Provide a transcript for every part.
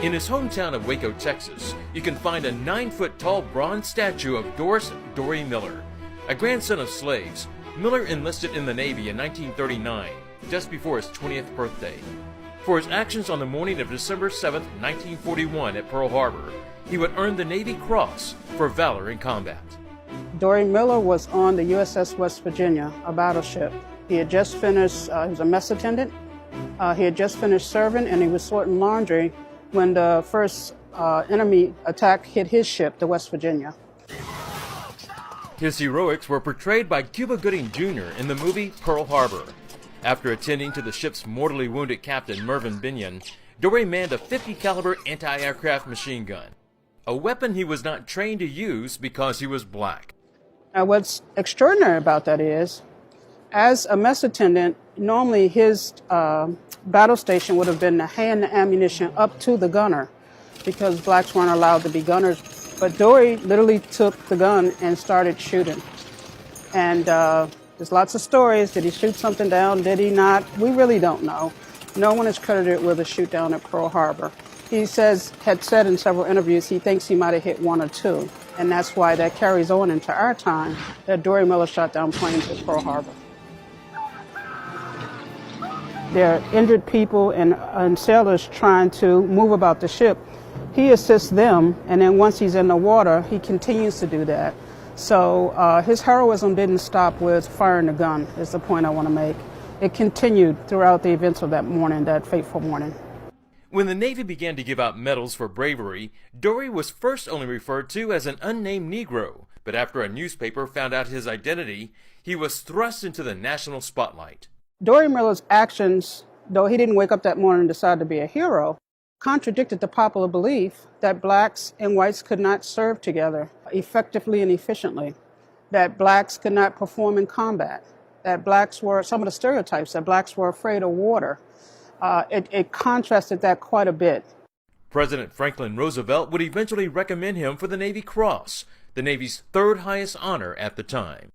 In his hometown of Waco, Texas, you can find a 9-foot-tall bronze statue of Doris Miller. A grandson of slaves, Miller enlisted in the Navy in 1939, just before his 20th birthday. For his actions on the morning of December 7, 1941 at Pearl Harbor, he would earn the Navy Cross for valor in combat. Doris Miller was on the USS West Virginia, a battleship. He had just finished, he was a mess attendant. He had just finished serving and he was sorting laundry when the first enemy attack hit his ship, the West Virginia. His heroics were portrayed by Cuba Gooding Jr. in the movie Pearl Harbor. After attending to the ship's mortally wounded captain, Mervyn Binion, Doris manned a .50 caliber anti-aircraft machine gun, a weapon he was not trained to use because he was black. Now, what's extraordinary about that is, as a mess attendant, normally his battle station would have been to hand the ammunition up to the gunner because blacks weren't allowed to be gunners. But Doris literally took the gun and started shooting. And there's lots of stories. Did he shoot something down? Did he not? We really don't know. No one is credited with a shoot down at Pearl Harbor. He had said in several interviews he thinks he might have hit one or two. And that's why that carries on into our time, that Doris Miller shot down planes at Pearl Harbor. There are injured people and sailors trying to move about the ship. He assists them, and then once he's in the water, he continues to do that. So his heroism didn't stop with firing the gun, is the point I want to make. It continued throughout the events of that morning, that fateful morning. When the Navy began to give out medals for bravery, Doris was first only referred to as an unnamed Negro, but after a newspaper found out his identity, he was thrust into the national spotlight. Doris Miller's actions, though he didn't wake up that morning and decide to be a hero, contradicted the popular belief that blacks and whites could not serve together effectively and efficiently, that blacks could not perform in combat, that blacks were, some of the stereotypes, that blacks were afraid of water. It contrasted that quite a bit. President Franklin Roosevelt would eventually recommend him for the Navy Cross, the Navy's third highest honor at the time.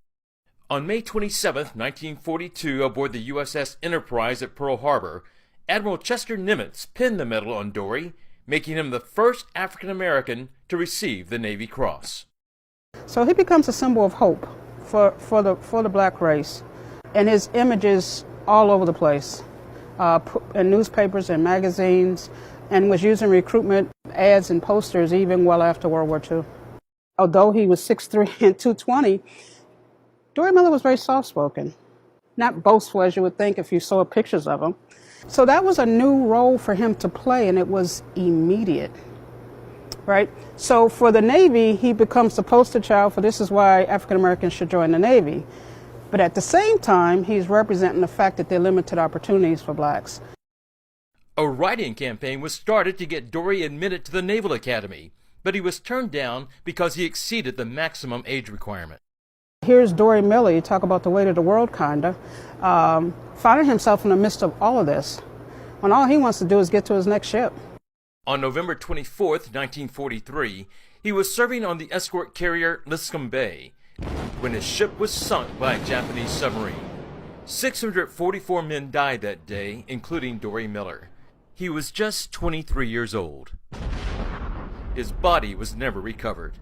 On May 27, 1942, aboard the USS Enterprise at Pearl Harbor, Admiral Chester Nimitz pinned the medal on Doris, making him the first African American to receive the Navy Cross. So he becomes a symbol of hope for the black race, and his images all over the place, in newspapers and magazines, and was using recruitment ads and posters even well after World War II. Although he was 6'3" and 220, Doris Miller was very soft-spoken, not boastful as you would think if you saw pictures of him. So that was a new role for him to play, and it was immediate, right? So for the Navy, he becomes the poster child for this is why African Americans should join the Navy. But at the same time, he's representing the fact that there are limited opportunities for blacks. A write-in campaign was started to get Doris admitted to the Naval Academy, but he was turned down because he exceeded the maximum age requirement. Here's Doris Miller, you talk about the weight of the world, kinda, finding himself in the midst of all of this, when all he wants to do is get to his next ship. On November 24, 1943, he was serving on the escort carrier Lipscomb Bay when his ship was sunk by a Japanese submarine. 644 men died that day, including Doris Miller. He was just 23 years old. His body was never recovered.